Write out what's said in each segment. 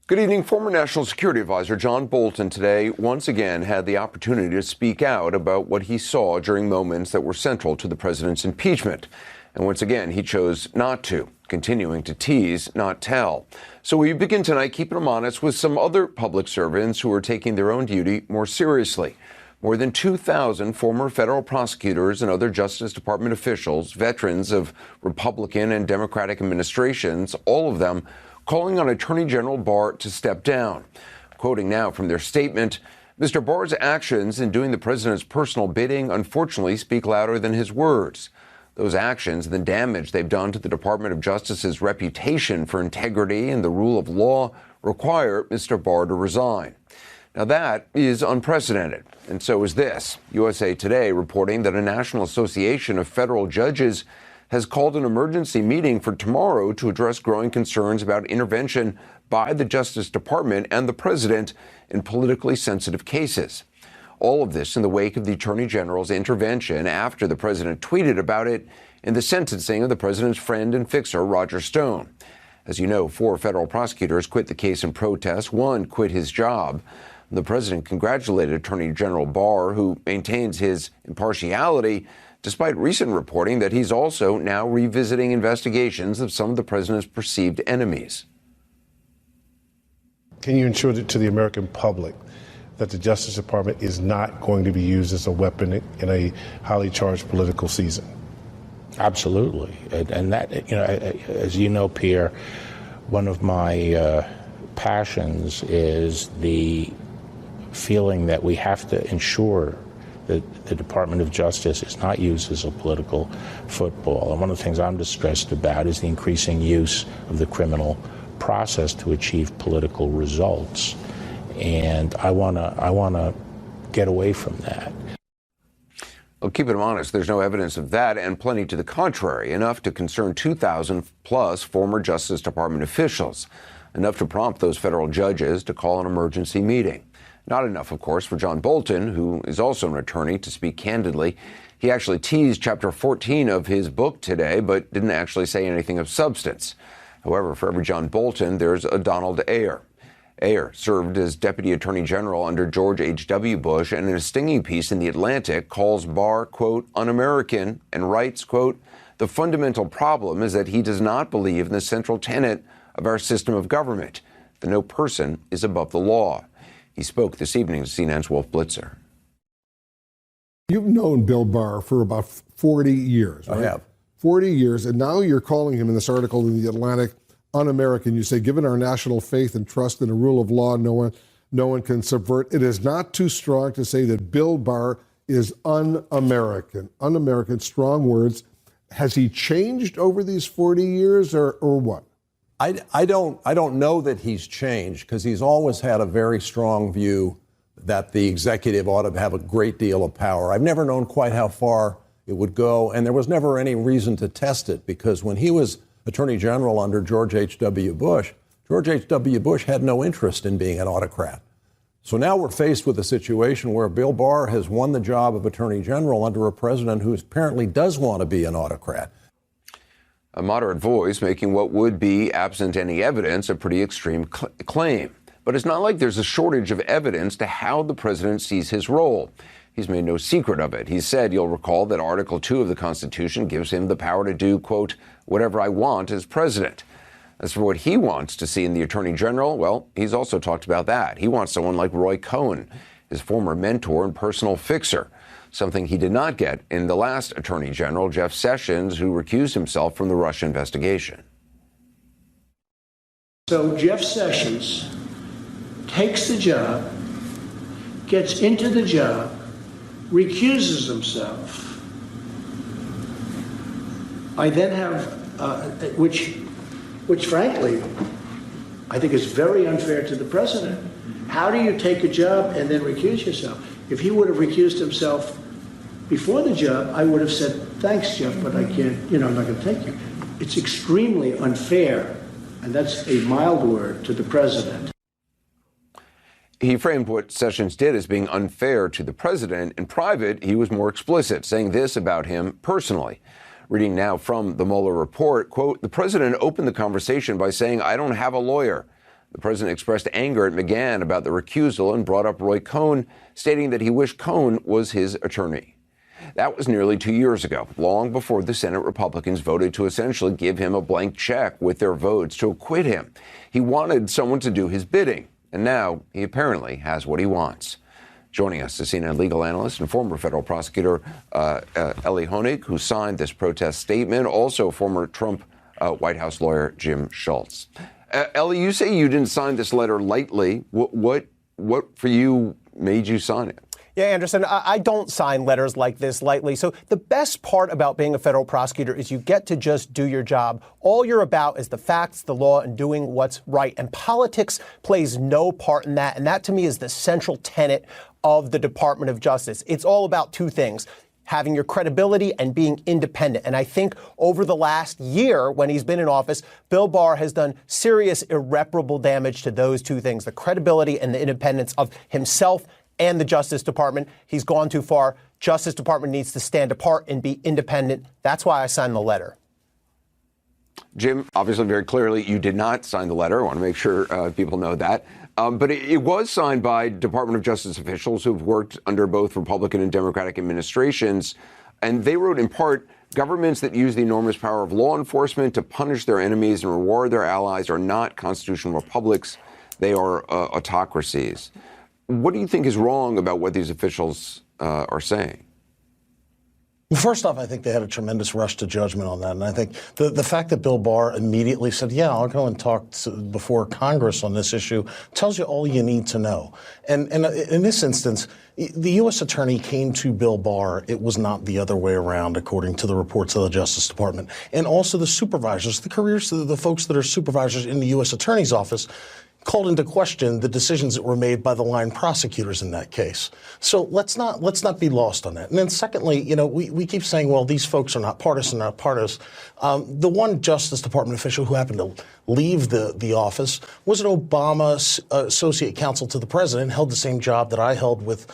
Good evening. Former National Security Advisor John Bolton today once again had the opportunity to speak out about what he saw during moments that were central to the president's impeachment. And once again, he chose not to, continuing to tease, not tell. So we begin tonight keeping him honest with some other public servants who are taking their own duty more seriously. More than 2,000 former federal prosecutors and other Justice Department officials, veterans of Republican and Democratic administrations, all of them calling on Attorney General Barr to step down. Quoting now from their statement, Mr. Barr's actions in doing the president's personal bidding unfortunately speak louder than his words. Those actions and the damage they've done to the Department of Justice's reputation for integrity and the rule of law require Mr. Barr to resign. Now that is unprecedented, and so is this. USA Today reporting that a National Association of Federal Judges has called an emergency meeting for tomorrow to address growing concerns about intervention by the Justice Department and the president in politically sensitive cases. All of this in the wake of the Attorney General's intervention after the president tweeted about it in the sentencing of the president's friend and fixer, Roger Stone. As you know, 4 federal prosecutors quit the case in protest. 1 quit his job. The president congratulated Attorney General Barr, who maintains his impartiality, despite recent reporting that he's also now revisiting investigations of some of the president's perceived enemies. Can you ensure to the American public that the Justice Department is not going to be used as a weapon in a highly charged political season? Absolutely. And that, as you know, Pierre, one of my passions is the feeling that we have to ensure that the Department of Justice is not used as a political football. And one of the things I'm distressed about is the increasing use of the criminal process to achieve political results. And I want to get away from that. Well, keep it honest, there's no evidence of that, and plenty to the contrary, enough to concern 2,000 plus former Justice Department officials, enough to prompt those federal judges to call an emergency meeting. Not enough, of course, for John Bolton, who is also an attorney, to speak candidly. He actually teased Chapter 14 of his book today, but didn't actually say anything of substance. However, for every John Bolton, there's a Donald Ayer. Ayer served as Deputy Attorney General under George H.W. Bush, and in a stinging piece in The Atlantic, calls Barr, quote, un-American, and writes, quote, the fundamental problem is that he does not believe in the central tenet of our system of government, that no person is above the law. He spoke this evening to CNN's Wolf Blitzer. You've known Bill Barr for about 40 years, right? I have. 40 years, and now you're calling him in this article in The Atlantic un-American. You say, given our national faith and trust in the rule of law, no one can subvert. It is not too strong to say that Bill Barr is un-American. Un-American, strong words. Has he changed over these 40 years or what? I don't know that he's changed, because he's always had a very strong view that the executive ought to have a great deal of power. I've never known quite how far it would go, and there was never any reason to test it, because when he was Attorney General under George H.W. Bush, George H.W. Bush had no interest in being an autocrat. So now we're faced with a situation where Bill Barr has won the job of Attorney General under a president who apparently does want to be an autocrat. A moderate voice making what would be, absent any evidence, a pretty extreme claim. But it's not like there's a shortage of evidence to how the president sees his role. He's made no secret of it. He said, you'll recall, that Article 2 of the Constitution gives him the power to do, quote, whatever I want as president. As for what he wants to see in the Attorney General, well, he's also talked about that. He wants someone like Roy Cohn, his former mentor and personal fixer, something he did not get in the last Attorney General, Jeff Sessions, who recused himself from the Russia investigation. So Jeff Sessions takes the job, gets into the job, recuses himself. I then have, which frankly, I think is very unfair to the president. How do you take a job and then recuse yourself? If he would have recused himself before the job, I would have said, thanks, Jeff, but I can't, I'm not going to take you. It's extremely unfair, and that's a mild word, to the president. He framed what Sessions did as being unfair to the president. In private, he was more explicit, saying this about him personally. Reading now from the Mueller report, quote, the president opened the conversation by saying, I don't have a lawyer. The president expressed anger at McGahn about the recusal and brought up Roy Cohn, stating that he wished Cohn was his attorney. That was nearly 2 years ago, long before the Senate Republicans voted to essentially give him a blank check with their votes to acquit him. He wanted someone to do his bidding, and now he apparently has what he wants. Joining us is CNN legal analyst and former federal prosecutor Ellie Honig, who signed this protest statement, also former Trump White House lawyer Jim Schultz. Ellie, you say you didn't sign this letter lightly. What for you made you sign it? Yeah, Anderson, I don't sign letters like this lightly. So the best part about being a federal prosecutor is you get to just do your job. All you're about is the facts, the law, and doing what's right. And politics plays no part in that. And that, to me, is the central tenet of the Department of Justice. It's all about two things: having your credibility and being independent. And I think over the last year, when he's been in office, Bill Barr has done serious, irreparable damage to those two things: the credibility and the independence of himself and the Justice Department. He's gone too far. Justice Department needs to stand apart and be independent. That's why I signed the letter. Jim, obviously, very clearly, you did not sign the letter. I want to make sure people know that. But it was signed by Department of Justice officials who've worked under both Republican and Democratic administrations. And they wrote, in part, governments that use the enormous power of law enforcement to punish their enemies and reward their allies are not constitutional republics. They are autocracies. What do you think is wrong about what these officials are saying? Well, first off, I think they had a tremendous rush to judgment on that. And I think the fact that Bill Barr immediately said, yeah, I'll go and talk before Congress on this issue tells you all you need to know. And in this instance, the U.S. attorney came to Bill Barr. It was not the other way around, according to the reports of the Justice Department. And also the supervisors, the folks that are supervisors in the U.S. attorney's office, called into question the decisions that were made by the line prosecutors in that case. So let's not be lost on that. And then secondly, we keep saying, well, these folks are not partisan. The one Justice Department official who happened to leave the office was an Obama associate counsel to the president, held the same job that I held with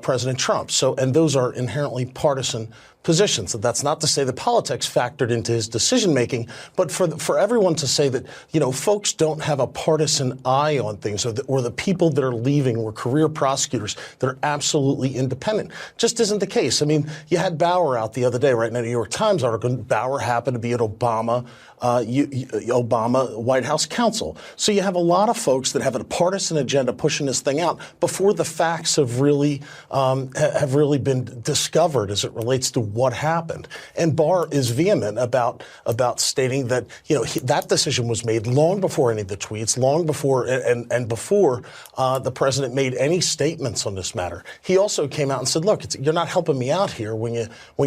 President Trump. And those are inherently partisan positions. So that's not to say that politics factored into his decision making, but for everyone to say that, folks don't have a partisan eye on things, or the people that are leaving were career prosecutors that are absolutely independent, just isn't the case. I mean, you had Bauer out the other day, right, in a New York Times article. Bauer happened to be an Obama White House counsel. So you have a lot of folks that have a partisan agenda pushing this thing out before the facts have really been discovered as it relates to what happened. And Barr is vehement about stating that that decision was made long before any of the tweets, long before and before the president made any statements on this matter. He also came out and said, "Look, you're not helping me out here when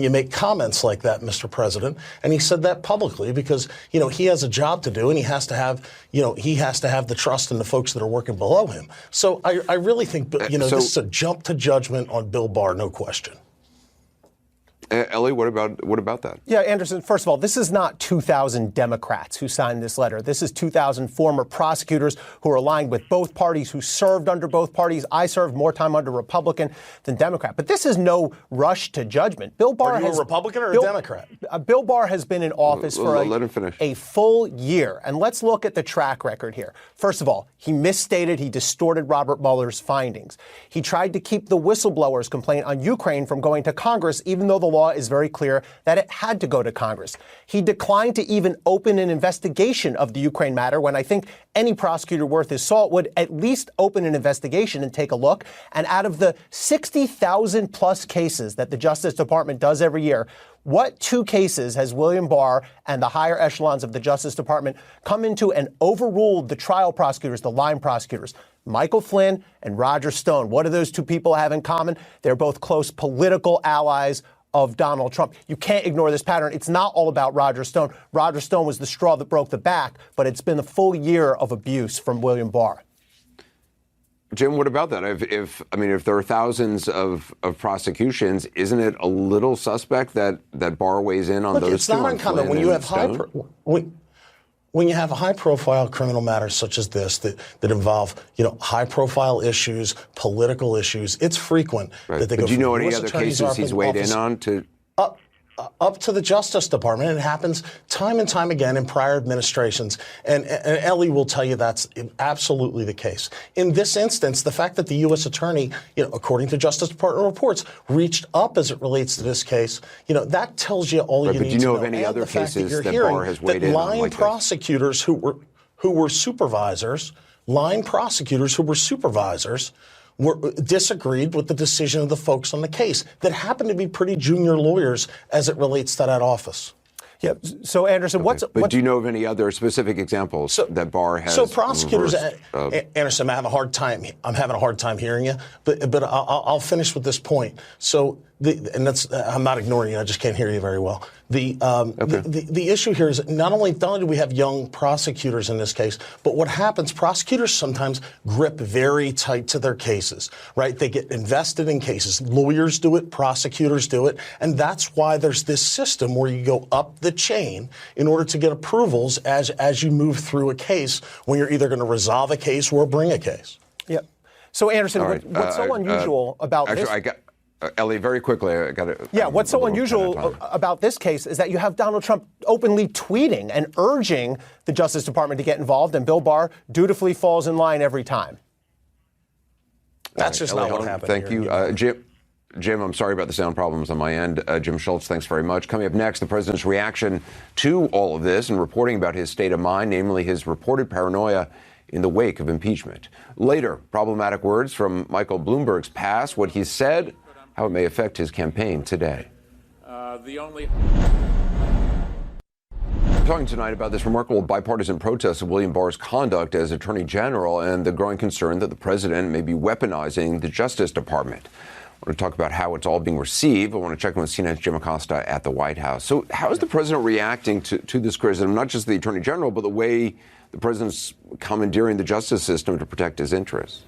you make comments like that, Mr. President." And he said that publicly because he has a job to do, and he has to have the trust in the folks that are working below him. So I really think this is a jump to judgment on Bill Barr, no question. Ellie, what about that? Yeah, Anderson, first of all, this is not 2,000 Democrats who signed this letter. This is 2,000 former prosecutors who are aligned with both parties, who served under both parties. I served more time under Republican than Democrat. But this is no rush to judgment. Bill Barr Are you a Republican or a Democrat? Bill Barr has been in office for a full year. And let's look at the track record here. First of all, he misstated, he distorted Robert Mueller's findings. He tried to keep the whistleblower's complaint on Ukraine from going to Congress, even though the law is very clear that it had to go to Congress. He declined to even open an investigation of the Ukraine matter when I think any prosecutor worth his salt would at least open an investigation and take a look. And out of the 60,000 plus cases that the Justice Department does every year, what two cases has William Barr and the higher echelons of the Justice Department come into and overruled the trial prosecutors, the line prosecutors? Michael Flynn and Roger Stone. What do those two people have in common? They're both close political allies of Donald Trump. You can't ignore this pattern. It's not all about Roger Stone. Roger Stone was the straw that broke the back, but it's been a full year of abuse from William Barr. Jim, what about that? If there are thousands of prosecutions, isn't it a little suspect that Barr weighs in on those two? It's not uncommon when you have when you have a high-profile criminal matters such as this that involve high-profile issues, political issues. It's frequent that they go. Do you know any other cases he's weighed in on? up to the Justice Department. It happens time and time again in prior administrations. And Ellie will tell you that's absolutely the case. In this instance, the fact that the U.S. Attorney, according to Justice Department reports, reached up as it relates to this case, that tells you all you need to know. But do you know of any other cases that Barr has weighed in on like this? Line prosecutors who were supervisors disagreed with the decision of the folks on the case that happened to be pretty junior lawyers as it relates to that office. Yeah. So, Anderson, But do you know of any other specific examples that Barr has? So prosecutors, Anderson, I'm having a hard time hearing you, but I'll finish with this point. So, I'm not ignoring you. I just can't hear you very well. The issue here is not only do we have young prosecutors in this case, but what happens, prosecutors sometimes grip very tight to their cases, right? They get invested in cases. Lawyers do it, prosecutors do it, and that's why there's this system where you go up the chain in order to get approvals as you move through a case when you're either going to resolve a case or bring a case. Yeah. So, Anderson, right. What's so unusual about this? Ellie, very quickly, I got to. Yeah, what's so unusual about this case is that you have Donald Trump openly tweeting and urging the Justice Department to get involved, and Bill Barr dutifully falls in line every time. That's just not what happened. Thank you. Jim, I'm sorry about the sound problems on my end. Jim Schultz, thanks very much. Coming up next, the president's reaction to all of this and reporting about his state of mind, namely his reported paranoia in the wake of impeachment. Later, problematic words from Michael Bloomberg's past, what he said, how it may affect his campaign today. We're talking tonight about this remarkable bipartisan protest of William Barr's conduct as Attorney General and the growing concern that the president may be weaponizing the Justice Department. I want to talk about how it's all being received. I want to check in with CNN's Jim Acosta at the White House. So how is the president reacting to this criticism, not just the Attorney General, but the way the president's commandeering the justice system to protect his interests?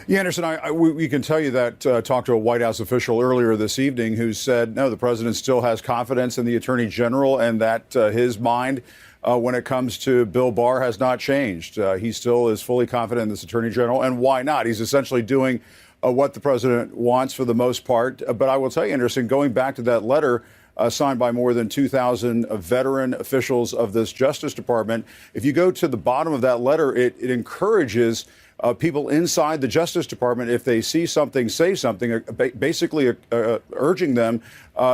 Yeah, Anderson, we can tell you that talked to a White House official earlier this evening who said, no, the president still has confidence in the Attorney General and that his mind when it comes to Bill Barr has not changed. He still is fully confident in this Attorney General. And why not? He's essentially doing what the president wants for the most part. But I will tell you, Anderson, going back to that letter signed by more than 2,000 veteran officials of this Justice Department, if you go to the bottom of that letter, it encourages people inside the Justice Department, if they see something, say something, basically urging them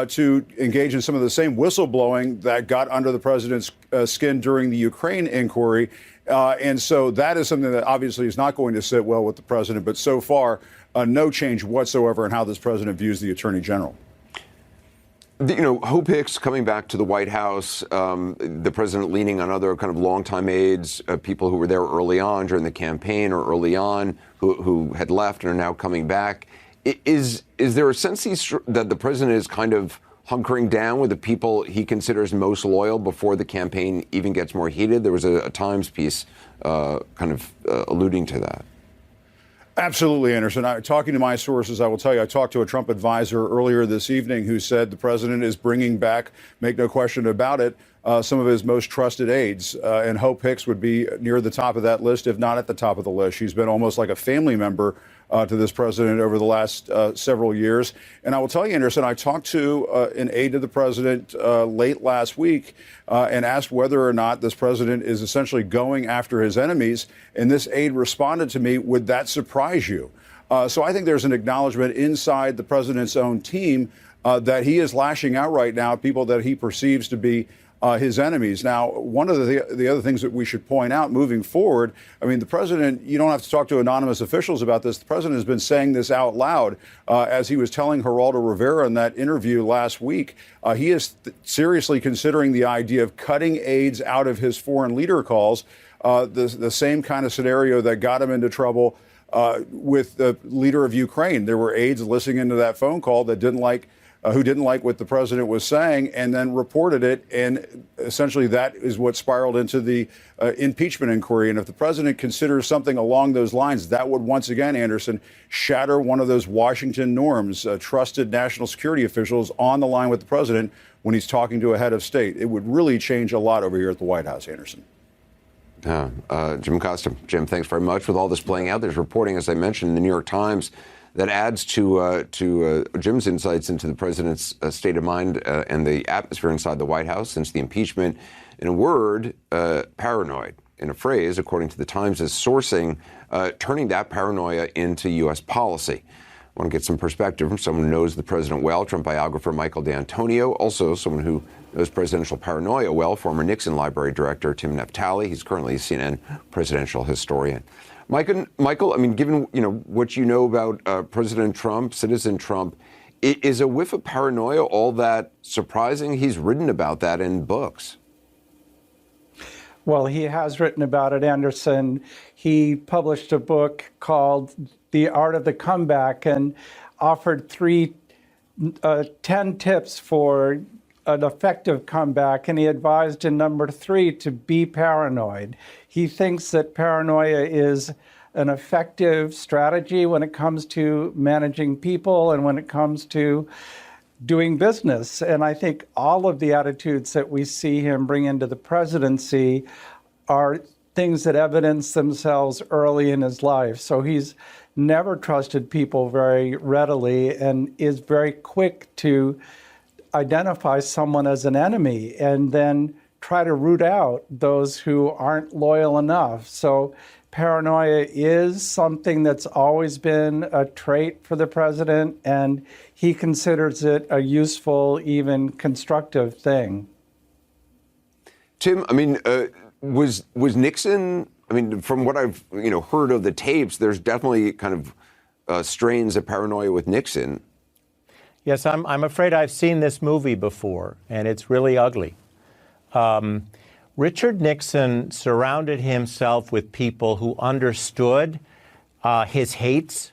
to engage in some of the same whistleblowing that got under the president's skin during the Ukraine inquiry. And so that is something that obviously is not going to sit well with the president. But so far, no change whatsoever in how this president views the Attorney General. Hope Hicks coming back to the White House, the president leaning on other kind of longtime aides, people who were there early on during the campaign or early on who had left and are now coming back. Is there a sense that the president is kind of hunkering down with the people he considers most loyal before the campaign even gets more heated? There was a Times piece kind of alluding to that. Absolutely, Anderson. Talking to my sources, I will tell you, I talked to a Trump advisor earlier this evening who said the president is bringing back, make no question about it, some of his most trusted aides. And Hope Hicks would be near the top of that list, if not at the top of the list. She's been almost like a family member to this president over the last several years. And I will tell you, Anderson, I talked to an aide to the president late last week and asked whether or not this president is essentially going after his enemies. And this aide responded to me, would that surprise you? So I think there's an acknowledgement inside the president's own team that he is lashing out right now at people that he perceives to be his enemies. Now, one of the other things that we should point out moving forward, I mean, the president, you don't have to talk to anonymous officials about this. The president has been saying this out loud as he was telling Geraldo Rivera in that interview last week. He is seriously considering the idea of cutting aides out of his foreign leader calls, the same kind of scenario that got him into trouble with the leader of Ukraine. There were aides listening into that phone call that who didn't like what the president was saying and then reported it. And essentially that is what spiraled into the impeachment inquiry. And if the president considers something along those lines, that would once again, Anderson, shatter one of those Washington norms, trusted national security officials on the line with the president when he's talking to a head of state. It would really change a lot over here at the White House, Anderson. Jim Acosta. Jim, thanks very much. With all this playing out, there's reporting, as I mentioned, in the New York Times, that adds to Jim's insights into the president's state of mind and the atmosphere inside the White House since the impeachment. In a word, paranoid. In a phrase, according to the Times, is sourcing, turning that paranoia into U.S. policy. I want to get some perspective from someone who knows the president well, Trump biographer Michael D'Antonio, also someone who knows presidential paranoia well, former Nixon Library Director Tim Naftali. He's currently a CNN presidential historian. Michael, I mean, given what you know about President Trump, Citizen Trump, is a whiff of paranoia all that surprising? He's written about that in books. Well, he has written about it, Anderson. He published a book called The Art of the Comeback and offered 10 tips for an effective comeback, and he advised in number 3 to be paranoid. He thinks that paranoia is an effective strategy when it comes to managing people and when it comes to doing business. And I think all of the attitudes that we see him bring into the presidency are things that evidence themselves early in his life. So he's never trusted people very readily and is very quick to identify someone as an enemy and then try to root out those who aren't loyal enough. So paranoia is something that's always been a trait for the president, and he considers it a useful, even constructive thing. Tim, I mean, was Nixon, I mean, from what I've heard of the tapes, there's definitely kind of strains of paranoia with Nixon. Yes, I'm afraid I've seen this movie before, and it's really ugly. Richard Nixon surrounded himself with people who understood his hates,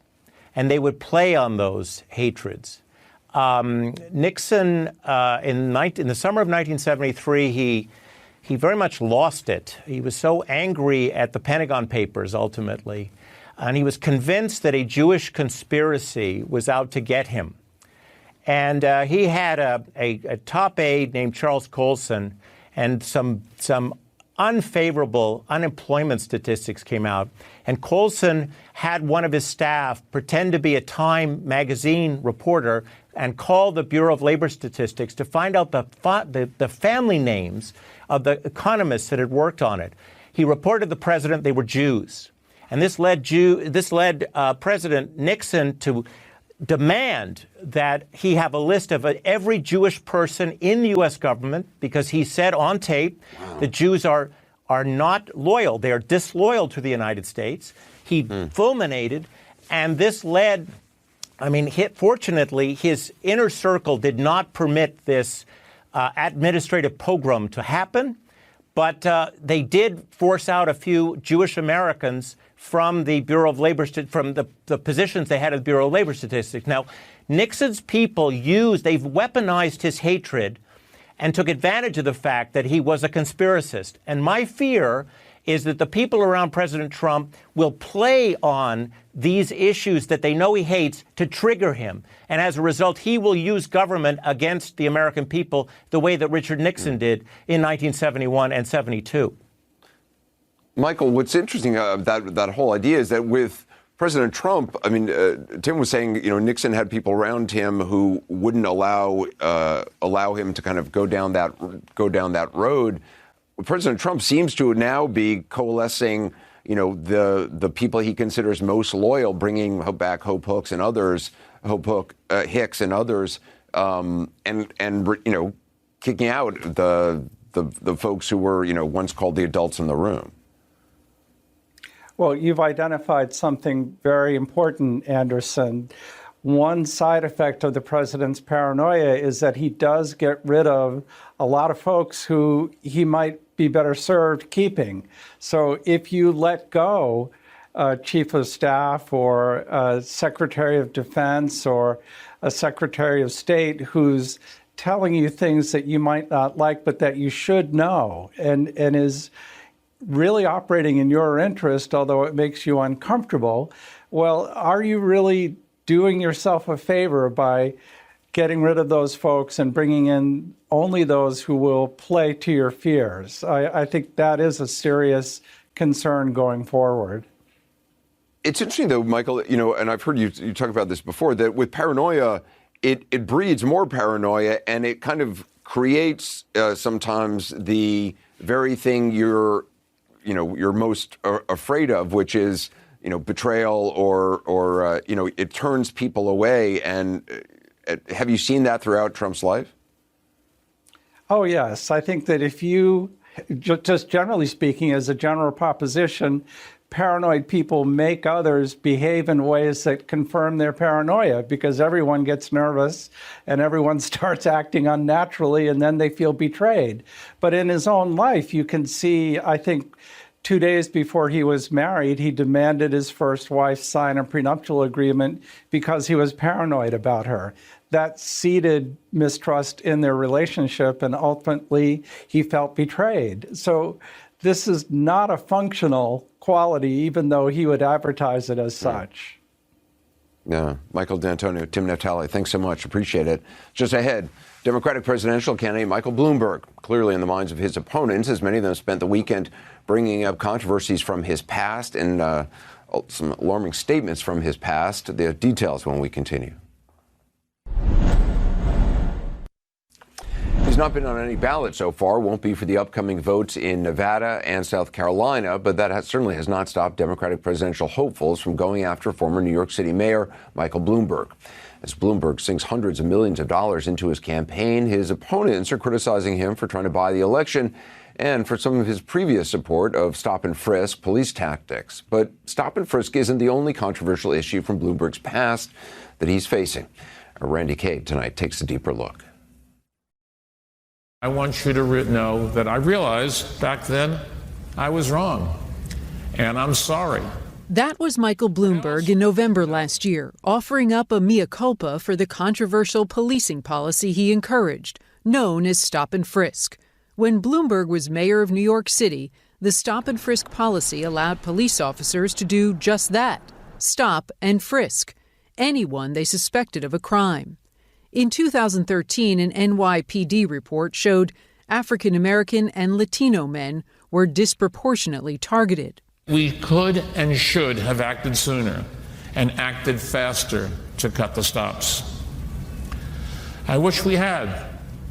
and they would play on those hatreds. Nixon, in the summer of 1973, he very much lost it. He was so angry at the Pentagon Papers, ultimately, and he was convinced that a Jewish conspiracy was out to get him. And he had a top aide named Charles Colson, and some unfavorable unemployment statistics came out. And Colson had one of his staff pretend to be a Time magazine reporter and call the Bureau of Labor Statistics to find out the family names of the economists that had worked on it. He reported the president they were Jews. And this led President Nixon to demand that he have a list of every Jewish person in the U.S. government, because he said on tape that Jews are not loyal. They are disloyal to the United States. He fulminated, and this led, fortunately, his inner circle did not permit this administrative pogrom to happen, but they did force out a few Jewish Americans from the Bureau of Labor, from the positions they had at the Bureau of Labor Statistics. Now, Nixon's people they've weaponized his hatred and took advantage of the fact that he was a conspiracist. And my fear is that the people around President Trump will play on these issues that they know he hates to trigger him. And as a result, he will use government against the American people the way that Richard Nixon did in 1971 and 72. Michael, what's interesting about that whole idea is that with President Trump, Tim was saying, Nixon had people around him who wouldn't allow him to kind of go down that road. President Trump seems to now be coalescing, the people he considers most loyal, bringing back Hope Hicks and others, and kicking out the folks who were, once called the adults in the room. Well, you've identified something very important, Anderson. One side effect of the president's paranoia is that he does get rid of a lot of folks who he might be better served keeping. So if you let go a chief of staff or a secretary of defense or a secretary of state who's telling you things that you might not like but that you should know and is really operating in your interest, although it makes you uncomfortable, well, are you really doing yourself a favor by getting rid of those folks and bringing in only those who will play to your fears? I think that is a serious concern going forward. It's interesting, though, Michael, and I've heard you talk about this before, that with paranoia, it breeds more paranoia, and it kind of creates sometimes the very thing you're most afraid of, which is, betrayal or it turns people away. And have you seen that throughout Trump's life? Oh, yes. I think that if you, just generally speaking, as a general proposition, paranoid people make others behave in ways that confirm their paranoia, because everyone gets nervous and everyone starts acting unnaturally, and then they feel betrayed. But in his own life, you can see, I think, 2 days before he was married, he demanded his first wife sign a prenuptial agreement because he was paranoid about her. That seeded mistrust in their relationship, and ultimately he felt betrayed. So this is not a functional quality, even though he would advertise it as such. Yeah. Michael D'Antonio, Tim Natale, thanks so much. Appreciate it. Just ahead, Democratic presidential candidate Michael Bloomberg, clearly in the minds of his opponents, as many of them spent the weekend bringing up controversies from his past and some alarming statements from his past. The details when we continue. He's not been on any ballot so far, won't be for the upcoming votes in Nevada and South Carolina, but that certainly has not stopped Democratic presidential hopefuls from going after former New York City Mayor Michael Bloomberg. As Bloomberg sinks hundreds of millions of dollars into his campaign, his opponents are criticizing him for trying to buy the election and for some of his previous support of stop and frisk police tactics. But stop and frisk isn't the only controversial issue from Bloomberg's past that he's facing. Randy Cade tonight takes a deeper look. I want you to know that I realized back then I was wrong, and I'm sorry. That was Michael Bloomberg in November last year, offering up a mea culpa for the controversial policing policy he encouraged, known as stop and frisk. When Bloomberg was mayor of New York City, the stop and frisk policy allowed police officers to do just that, stop and frisk anyone they suspected of a crime. In 2013, an NYPD report showed African American and Latino men were disproportionately targeted. We could and should have acted sooner and acted faster to cut the stops. I wish we had.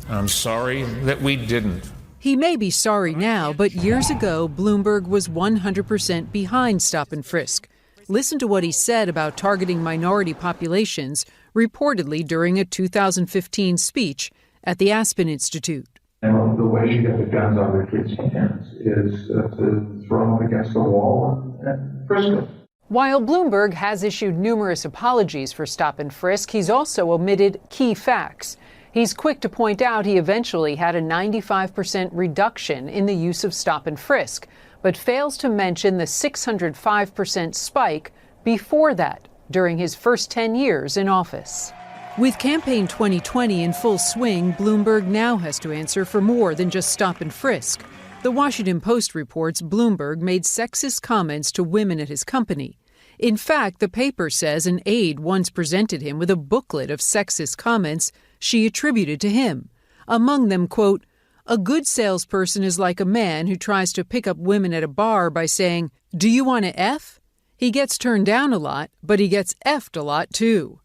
I'm sorry that we didn't. He may be sorry now, but years ago, Bloomberg was 100% behind stop and frisk. Listen to what he said about targeting minority populations, reportedly during a 2015 speech at the Aspen Institute. And the way you get the guns out of the kids' hands is to throw them against the wall and frisk them. While Bloomberg has issued numerous apologies for stop and frisk, he's also omitted key facts. He's quick to point out he eventually had a 95% reduction in the use of stop and frisk, but fails to mention the 605% spike before that, during his first 10 years in office. With campaign 2020 in full swing, Bloomberg now has to answer for more than just stop and frisk. The Washington Post reports Bloomberg made sexist comments to women at his company. In fact, the paper says an aide once presented him with a booklet of sexist comments she attributed to him. Among them, quote, "A good salesperson is like a man who tries to pick up women at a bar by saying, 'Do you want to F?' He gets turned down a lot, but he gets F'd a lot, too."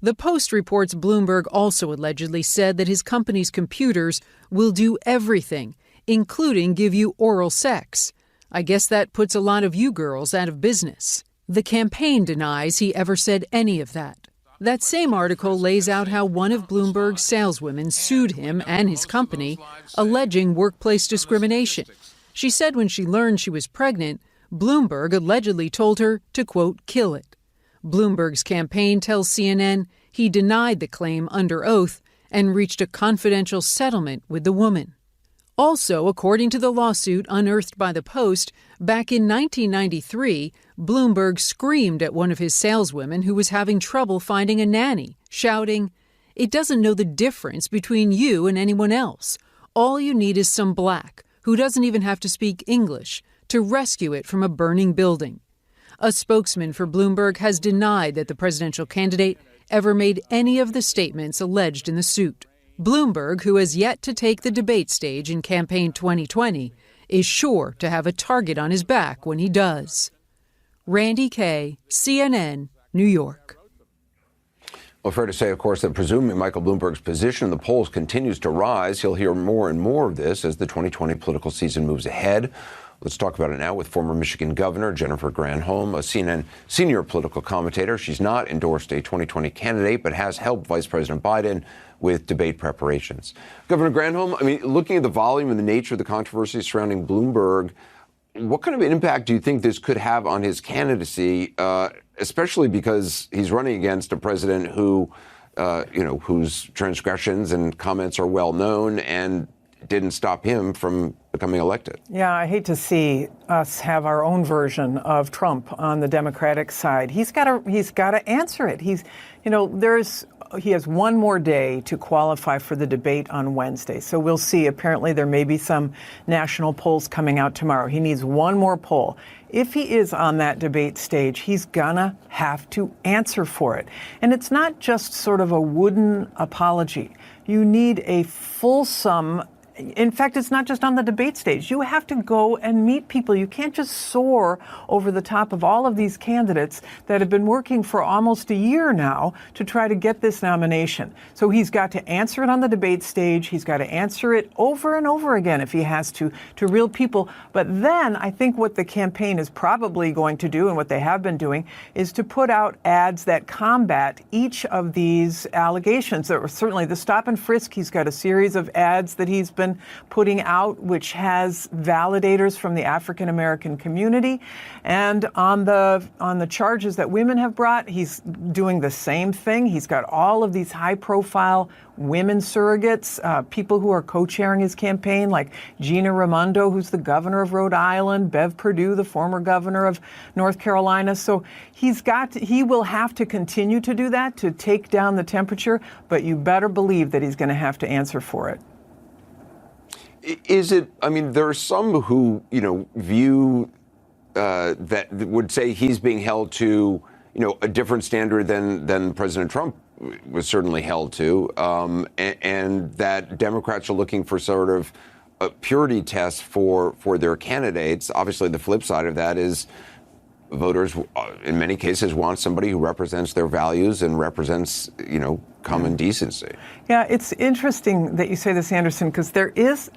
The Post reports Bloomberg also allegedly said that his company's computers will do everything, including give you oral sex. I guess that puts a lot of you girls out of business. The campaign denies he ever said any of that. That same article lays out how one of Bloomberg's saleswomen sued him and his company, alleging workplace discrimination. She said when she learned she was pregnant, Bloomberg allegedly told her to, quote, "kill it." Bloomberg's campaign tells CNN he denied the claim under oath and reached a confidential settlement with the woman. Also, according to the lawsuit unearthed by the Post, back in 1993, Bloomberg screamed at one of his saleswomen who was having trouble finding a nanny, shouting, "It doesn't know the difference between you and anyone else. All you need is some black, who doesn't even have to speak English, to rescue it from a burning building." A spokesman for Bloomberg has denied that the presidential candidate ever made any of the statements alleged in the suit. Bloomberg, who has yet to take the debate stage in campaign 2020, is sure to have a target on his back when he does. Randy Kaye, CNN, New York. Well, fair to say, of course, that presuming Michael Bloomberg's position in the polls continues to rise, he'll hear more and more of this as the 2020 political season moves ahead. Let's talk about it now with former Michigan Governor Jennifer Granholm, a CNN senior political commentator. She's not endorsed a 2020 candidate, but has helped Vice President Biden with debate preparations. Governor Granholm, I mean, looking at the volume and the nature of the controversy surrounding Bloomberg, what kind of an impact do you think this could have on his candidacy, especially because he's running against a president who, whose transgressions and comments are well known and didn't stop him from becoming elected? Yeah, I hate to see us have our own version of Trump on the Democratic side. He's got to answer it. He has one more day to qualify for the debate on Wednesday. So we'll see. Apparently there may be some national polls coming out tomorrow. He needs one more poll. If he is on that debate stage, he's gonna have to answer for it. And it's not just sort of a wooden apology. You need a fulsome. In fact, it's not just on the debate stage. You have to go and meet people. You can't just soar over the top of all of these candidates that have been working for almost a year now to try to get this nomination. So he's got to answer it on the debate stage. He's got to answer it over and over again if he has to real people. But then I think what the campaign is probably going to do, and what they have been doing, is to put out ads that combat each of these allegations. There were certainly the stop and frisk. He's got a series of ads that he's been putting out, which has validators from the African American community. And on the charges that women have brought, he's doing the same thing. He's got all of these high-profile women surrogates, people who are co-chairing his campaign, like Gina Raimondo, who's the governor of Rhode Island, Bev Perdue, the former governor of North Carolina. So he will have to continue to do that to take down the temperature, but you better believe that he's going to have to answer for it. Is it, I mean, there are some who, view that would say he's being held to, a different standard than President Trump was certainly held to, and that Democrats are looking for sort of a purity test for their candidates. Obviously, the flip side of that is voters, in many cases, want somebody who represents their values and represents, common decency. Yeah, it's interesting that you say this, Anderson, because there is,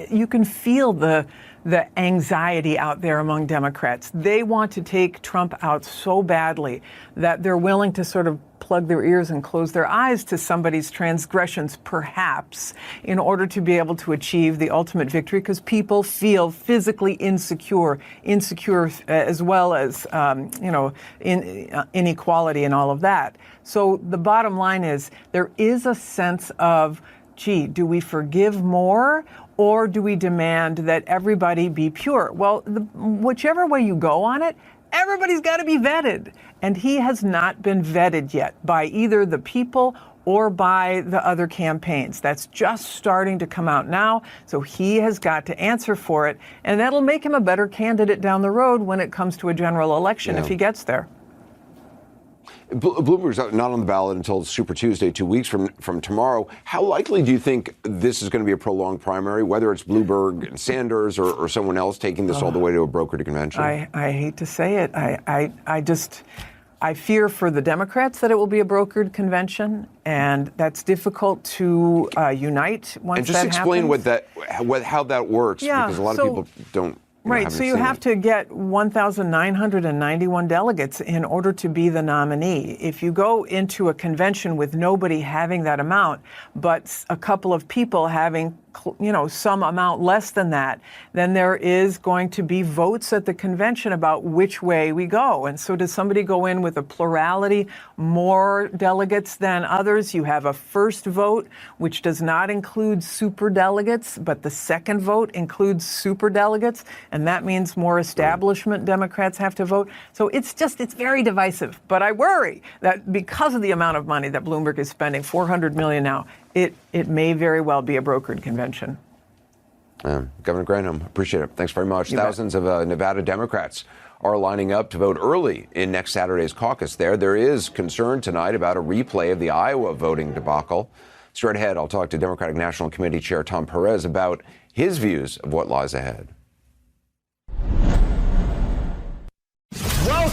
you can feel the anxiety out there among Democrats. They want to take Trump out so badly that they're willing to sort of plug their ears and close their eyes to somebody's transgressions, perhaps, in order to be able to achieve the ultimate victory, because people feel physically insecure as well as, inequality and all of that. So the bottom line is there is a sense of, gee, do we forgive more? Or do we demand that everybody be pure? Well, whichever way you go on it, everybody's got to be vetted. And he has not been vetted yet by either the people or by the other campaigns. That's just starting to come out now. So he has got to answer for it. And that'll make him a better candidate down the road when it comes to a general election, if he gets there. Bloomberg's not on the ballot until Super Tuesday, 2 weeks from tomorrow. How likely do you think this is going to be a prolonged primary, whether it's Bloomberg and Sanders or someone else taking this all the way to a brokered convention? I hate to say it. I fear for the Democrats that it will be a brokered convention, and that's difficult to unite once that happens. And just explain how that works, because a lot of people don't. Right, so you have to get 1,991 delegates in order to be the nominee. If you go into a convention with nobody having that amount, but a couple of people having, some amount less than that, then there is going to be votes at the convention about which way we go. And so does somebody go in with a plurality, more delegates than others? You have a first vote, which does not include superdelegates, but the second vote includes superdelegates. And that means more establishment Democrats have to vote. So it's very divisive. But I worry that because of the amount of money that Bloomberg is spending, $400 million now, it may very well be a brokered convention. Governor Granholm, appreciate it. Thanks very much. You Thousands of Nevada Democrats are lining up to vote early in next Saturday's caucus there. There is concern tonight about a replay of the Iowa voting debacle. Straight ahead, I'll talk to Democratic National Committee Chair Tom Perez about his views of what lies ahead.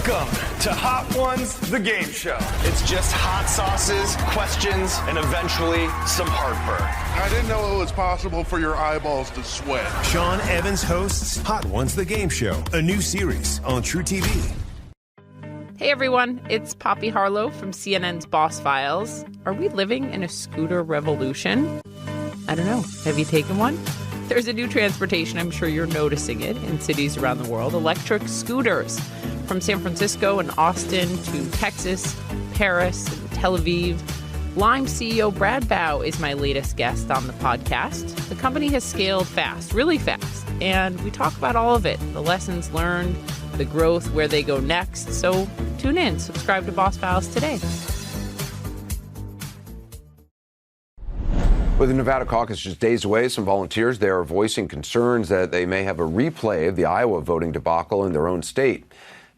Welcome to Hot Ones, the game show. It's just hot sauces, questions, and eventually some heartburn. I didn't know it was possible for your eyeballs to sweat. Sean Evans hosts Hot Ones, the game show, a new series on True TV. Hey everyone, it's Poppy Harlow from CNN's Boss Files. Are we living in a scooter revolution? I don't know. Have you taken one? There's a new transportation, I'm sure you're noticing it, in cities around the world. Electric scooters. From San Francisco and Austin to Texas, Paris, and Tel Aviv. Lime CEO Brad Bow is my latest guest on the podcast. The company has scaled fast, really fast. And we talk about all of it. The lessons learned, the growth, where they go next. So tune in. Subscribe to Boss Files today. With the Nevada caucus just days away, some volunteers there are voicing concerns that they may have a replay of the Iowa voting debacle in their own state.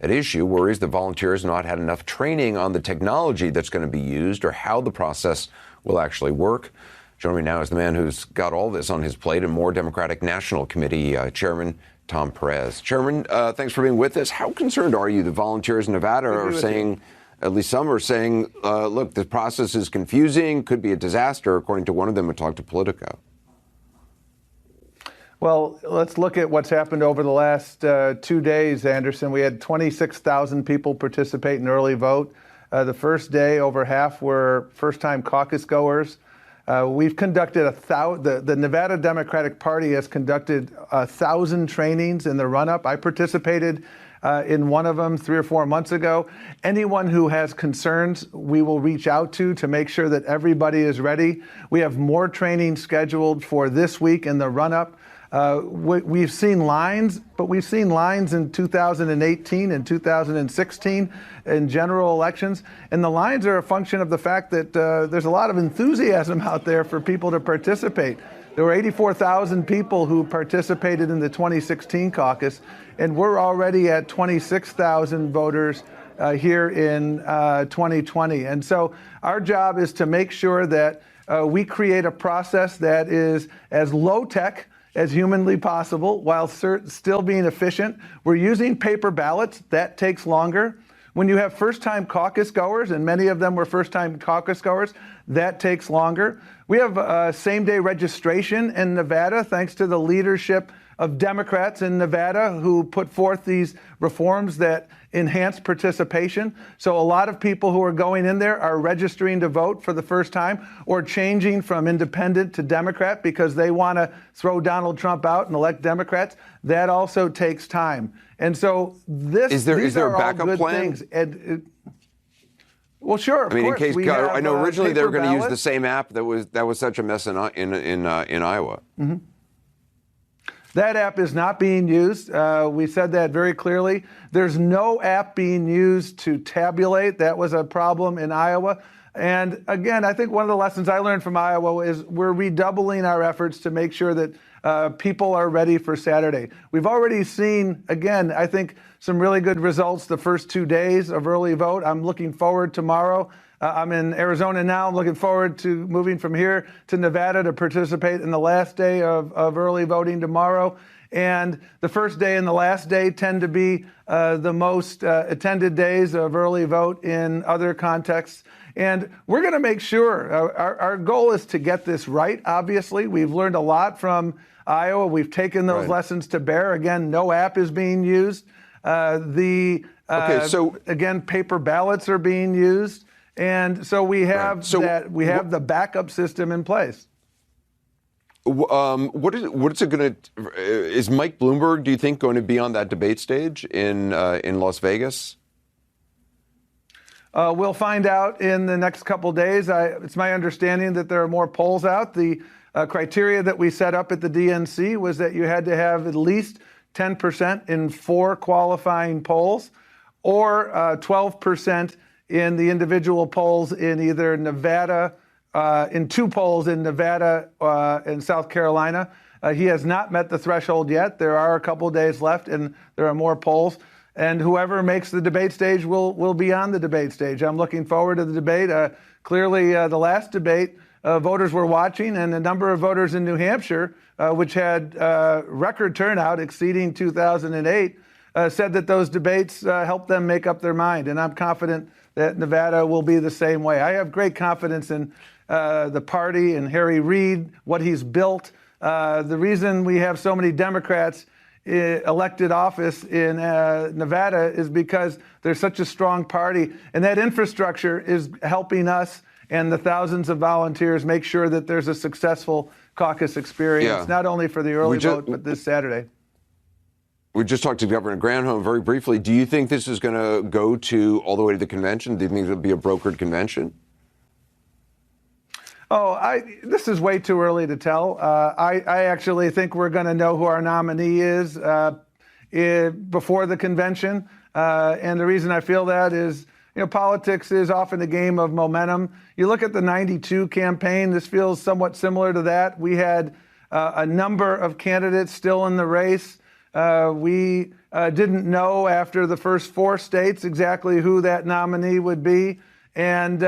At issue worries that volunteers not had enough training on the technology that's going to be used or how the process will actually work. Joining me now is the man who's got all this on his plate and more, Democratic National Committee Chairman Tom Perez. Chairman, thanks for being with us. How concerned are you that volunteers in Nevada are saying, at least some are saying, look, the process is confusing, could be a disaster, according to one of them who talked to Politico? Well, let's look at what's happened over the last 2 days, Anderson. We had 26,000 people participate in early vote. The first day, over half were first-time caucus goers. We've conducted the Nevada Democratic Party has conducted 1,000 trainings in the run-up. I participated in one of them 3 or 4 months ago. Anyone who has concerns, we will reach out to make sure that everybody is ready. We have more training scheduled for this week in the run-up. We've seen lines, but we've seen lines in 2018 and 2016 in general elections. And the lines are a function of the fact that there's a lot of enthusiasm out there for people to participate. There were 84,000 people who participated in the 2016 caucus, and we're already at 26,000 voters here in 2020. And so our job is to make sure that we create a process that is as low tech as humanly possible while still being efficient. We're using paper ballots. That takes longer. When you have first-time caucus goers, and many of them were first-time caucus goers, that takes longer. We have same-day registration in Nevada, thanks to the leadership of Democrats in Nevada who put forth these reforms that enhance participation. So a lot of people who are going in there are registering to vote for the first time or changing from independent to Democrat because they want to throw Donald Trump out and elect Democrats. That also takes time. And so is there a backup plan? Well, sure. Of course. In case I know originally they were going to use the same app that was such a mess in Iowa. Mm-hmm. That app is not being used. We said that very clearly. There's no app being used to tabulate. That was a problem in Iowa. And again, I think one of the lessons I learned from Iowa is we're redoubling our efforts to make sure that people are ready for Saturday. We've already seen, again, I think some really good results the first 2 days of early vote. I'm looking forward tomorrow. I'm in Arizona now. I'm looking forward to moving from here to Nevada to participate in the last day of early voting tomorrow. And the first day and the last day tend to be the most attended days of early vote in other contexts. And we're going to make sure our goal is to get this right, obviously. We've learned a lot from Iowa. We've taken those lessons to bear. Again, no app is being used. Again, paper ballots are being used. And so we have the backup system in place. What's it going to? Is Mike Bloomberg, do you think, going to be on that debate stage in Las Vegas? We'll find out in the next couple days. It's my understanding that there are more polls out. The criteria that we set up at the DNC was that you had to have at least 10% in 4 qualifying polls, or 12% in the individual polls in either Nevada, in 2 polls in Nevada and South Carolina. He has not met the threshold yet. There are a couple days left, and there are more polls. And whoever makes the debate stage will be on the debate stage. I'm looking forward to the debate. Clearly, the last debate, voters were watching, and a number of voters in New Hampshire, which had record turnout exceeding 2008, said that those debates helped them make up their mind. And I'm confident that Nevada will be the same way. I have great confidence in the party and Harry Reid, what he's built. The reason we have so many Democrats elected office in Nevada is because there's such a strong party. And that infrastructure is helping us and the thousands of volunteers make sure that there's a successful caucus experience, not only for the early vote, but this Saturday. We just talked to Governor Granholm very briefly. Do you think this is going to go all the way to the convention? Do you think it'll be a brokered convention? This is way too early to tell. I actually think we're going to know who our nominee is before the convention. And the reason I feel that is, politics is often a game of momentum. You look at the 92 campaign, this feels somewhat similar to that. We had a number of candidates still in the race. We didn't know after the first 4 states exactly who that nominee would be. And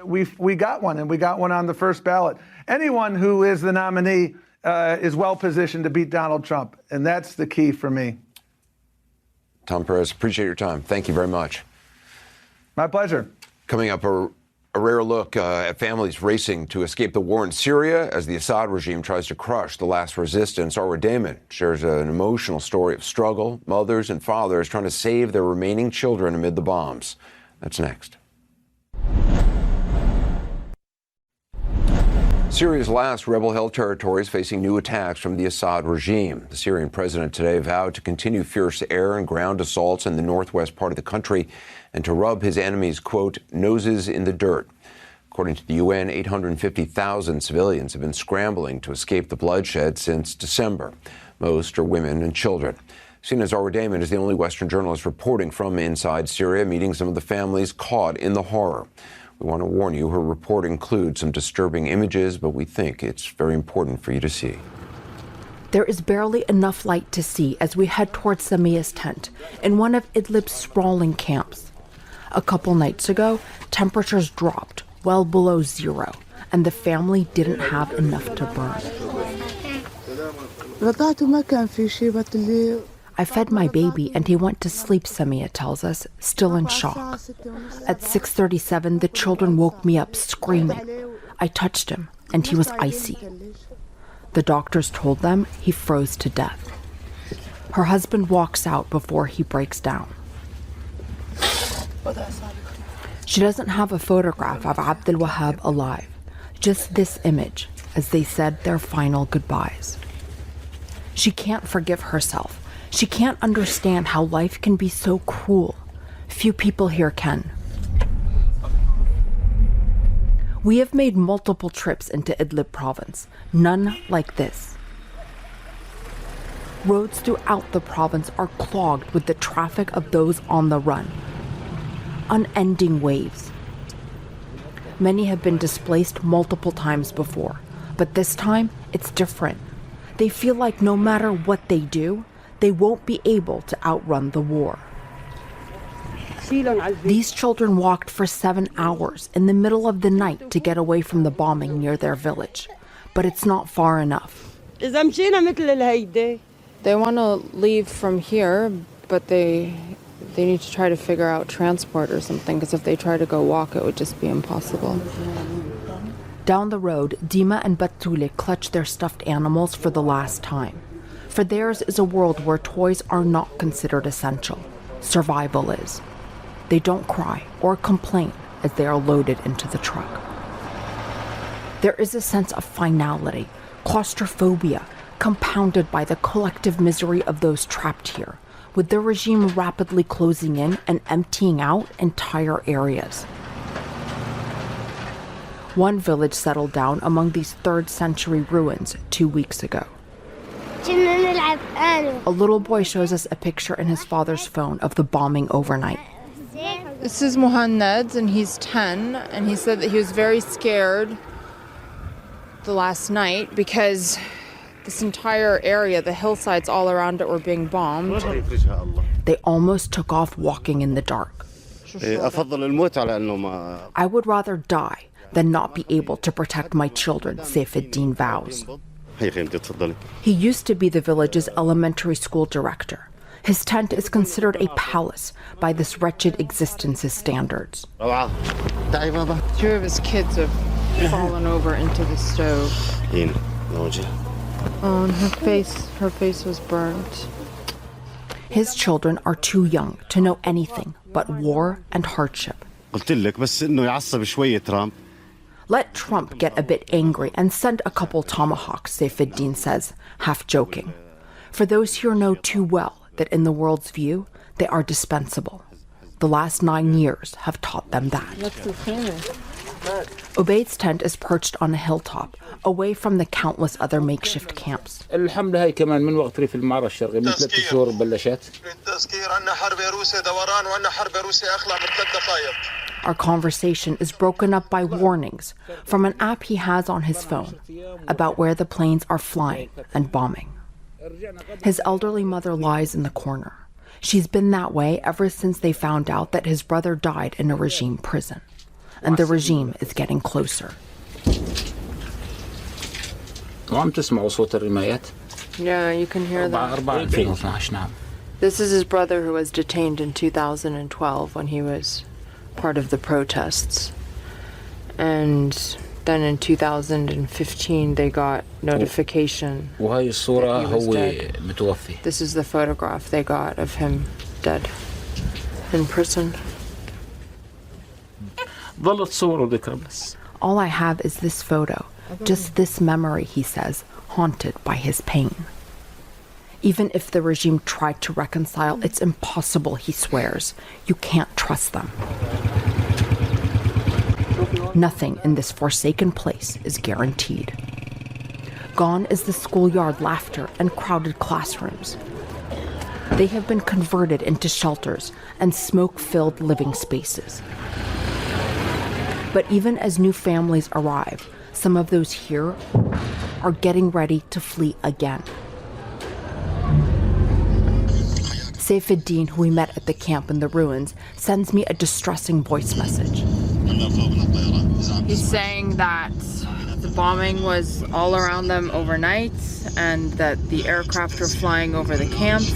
we got one, and we got one on the first ballot. Anyone who is the nominee is well positioned to beat Donald Trump, and that's the key for me. Tom Perez, appreciate your time. Thank you very much. My pleasure. Coming up, a rare look at families racing to escape the war in Syria as the Assad regime tries to crush the last resistance. Arwa Damon shares an emotional story of struggle, mothers and fathers trying to save their remaining children amid the bombs. That's next. Syria's last rebel-held territory is facing new attacks from the Assad regime. The Syrian president today vowed to continue fierce air and ground assaults in the northwest part of the country and to rub his enemies, quote, noses in the dirt. According to the UN, 850,000 civilians have been scrambling to escape the bloodshed since December. Most are women and children. Sina's Arwa Damon is the only Western journalist reporting from inside Syria, meeting some of the families caught in the horror. We want to warn you, her report includes some disturbing images, but we think it's very important for you to see. There is barely enough light to see as we head towards Samia's tent in one of Idlib's sprawling camps. A couple nights ago, temperatures dropped well below zero, and the family didn't have enough to burn. I fed my baby and he went to sleep, Samia tells us, still in shock. At 6:37, the children woke me up screaming. I touched him and he was icy. The doctors told them he froze to death. Her husband walks out before he breaks down. She doesn't have a photograph of Abdel Wahab alive, just this image as they said their final goodbyes. She can't forgive herself. She can't understand how life can be so cruel. Few people here can. We have made multiple trips into Idlib province, none like this. Roads throughout the province are clogged with the traffic of those on the run. Unending waves. Many have been displaced multiple times before, but this time it's different. They feel like no matter what they do, they won't be able to outrun the war. These children walked for 7 hours in the middle of the night to get away from the bombing near their village, but it's not far enough. They want to leave from here, but they need to try to figure out transport or something, because if they try to go walk, it would just be impossible. Down the road, Dima and Batule clutch their stuffed animals for the last time. For theirs is a world where toys are not considered essential. Survival is. They don't cry or complain as they are loaded into the truck. There is a sense of finality, claustrophobia, compounded by the collective misery of those trapped here, with the regime rapidly closing in and emptying out entire areas. One village settled down among these 3rd century ruins 2 weeks ago. A little boy shows us a picture in his father's phone of the bombing overnight. This is Mohamed, and he's 10, and he said that he was very scared the last night because this entire area, the hillsides all around it, were being bombed. They almost took off walking in the dark. I would rather die than not be able to protect my children, Saifuddin vows. He used to be the village's elementary school director. His tent is considered a palace by this wretched existence's standards. 2 of his kids have fallen over into the stove. Oh, and her face was burnt. His children are too young to know anything but war and hardship. Let Trump get a bit angry and send a couple tomahawks, Saifuddin says, half joking. For those here know too well that in the world's view, they are dispensable. The last 9 years have taught them that. Obaid's tent is perched on a hilltop, away from the countless other makeshift camps. Our conversation is broken up by warnings from an app he has on his phone about where the planes are flying and bombing. His elderly mother lies in the corner. She's been that way ever since they found out that his brother died in a regime prison. And the regime is getting closer. Yeah, you can hear that. This is his brother who was detained in 2012 when he was part of the protests. And then in 2015 they got notification that he was dead. This is the photograph they got of him dead in prison. All I have is this photo, just this memory, he says, haunted by his pain. Even if the regime tried to reconcile, it's impossible, he swears. You can't trust them. Nothing in this forsaken place is guaranteed. Gone is the schoolyard laughter and crowded classrooms. They have been converted into shelters and smoke-filled living spaces. But even as new families arrive, some of those here are getting ready to flee again. Saifuddin, who we met at the camp in the ruins, sends me a distressing voice message. He's saying that the bombing was all around them overnight and that the aircraft were flying over the camps.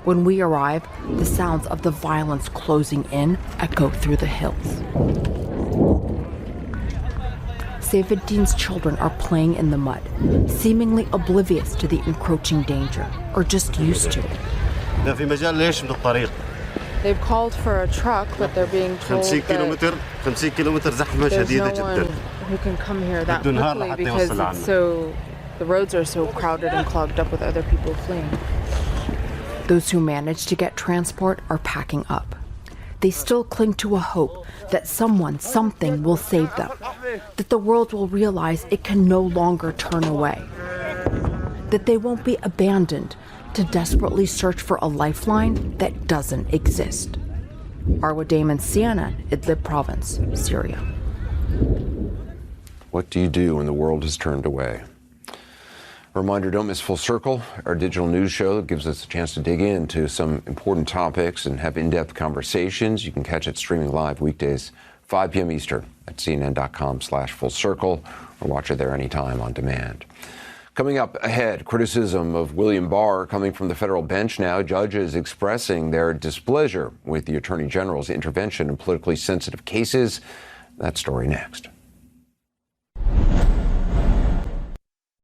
When we arrive, the sounds of the violence closing in echo through the hills. Saifuddin's children are playing in the mud, seemingly oblivious to the encroaching danger, or just used to it. They've called for a truck, but they're being told that there's no one who can come here that quickly because the roads are so crowded and clogged up with other people fleeing. Those who manage to get transport are packing up. They still cling to a hope that someone, something will save them, that the world will realize it can no longer turn away, that they won't be abandoned to desperately search for a lifeline that doesn't exist. Arwa Damon, CNN, Idlib province, Syria. What do you do when the world has turned away? A reminder, don't miss Full Circle, our digital news show that gives us a chance to dig into some important topics and have in-depth conversations. You can catch it streaming live weekdays, 5 p.m. Eastern at cnn.com/Full Circle, or watch it there anytime on demand. Coming up ahead, criticism of William Barr coming from the federal bench now. Judges expressing their displeasure with the Attorney General's intervention in politically sensitive cases. That story next.